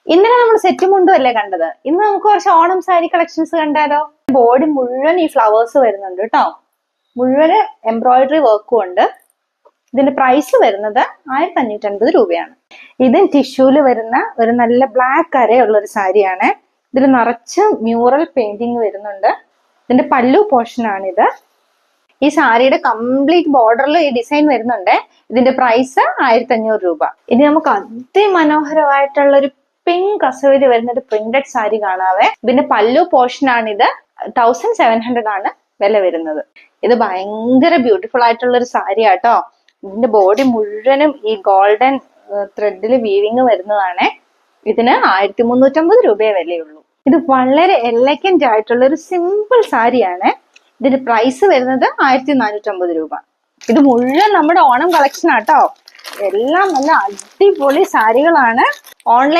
ഇന്നലെ നമ്മൾ സെറ്റ് മുണ്ടും അല്ലേ കണ്ടത്. ഇന്ന് നമുക്ക് കുറച്ച് ഓണം സാരി കളക്ഷൻസ് കണ്ടാലോ. ബോഡി മുഴുവൻ ഈ ഫ്ലവേഴ്സ് വരുന്നുണ്ട് കേട്ടോ. മുഴുവൻ എംബ്രോയിഡറി വർക്കും ഉണ്ട്. ഇതിന്റെ പ്രൈസ് വരുന്നത് 1550 രൂപയാണ്. ഇത് ടിഷ്യൂല് വരുന്ന ഒരു നല്ല ബ്ലാക്ക് അരയുള്ള ഒരു സാരിയാണ്. ഇതിൽ നിറച്ച് മ്യൂറൽ പെയിന്റിങ് വരുന്നുണ്ട്. ഇതിന്റെ പല്ലു പോർഷൻ ആണിത്. ഈ സാരിയുടെ കംപ്ലീറ്റ് ബോർഡറിൽ ഈ ഡിസൈൻ വരുന്നുണ്ട്. ഇതിന്റെ പ്രൈസ് 1500 രൂപ. ഇനി നമുക്ക് അതിമനോഹരമായിട്ടുള്ള ഒരു പിങ്ക് കസവില് വരുന്ന ഒരു പ്രിന്റഡ് സാരി കാണാവേ. ഇതിന്റെ പല്ലു പോർഷൻ ആണിത്. 1700 ആണ് വില വരുന്നത്. ഇത് ഭയങ്കര ബ്യൂട്ടിഫുൾ ആയിട്ടുള്ള ഒരു സാരി ആട്ടോ. ഇതിന്റെ ബോഡി മുഴുവനും ഈ ഗോൾഡൻ ത്രെഡിൽ വീവിങ് വരുന്നതാണ്. ഇതിന് 1350 രൂപയെ വിലയുള്ളൂ. ഇത് വളരെ എലഗന്റ് ആയിട്ടുള്ള ഒരു സിമ്പിൾ സാരിയാണ്. ഇതിന്റെ പ്രൈസ് വരുന്നത് 1450 രൂപ. ഇത് മുഴുവൻ നമ്മുടെ ഓണം കളക്ഷൻ ആട്ടോ. എല്ലാം നല്ല അടിപൊളി സാരികളാണ്. ഓൺലൈൻ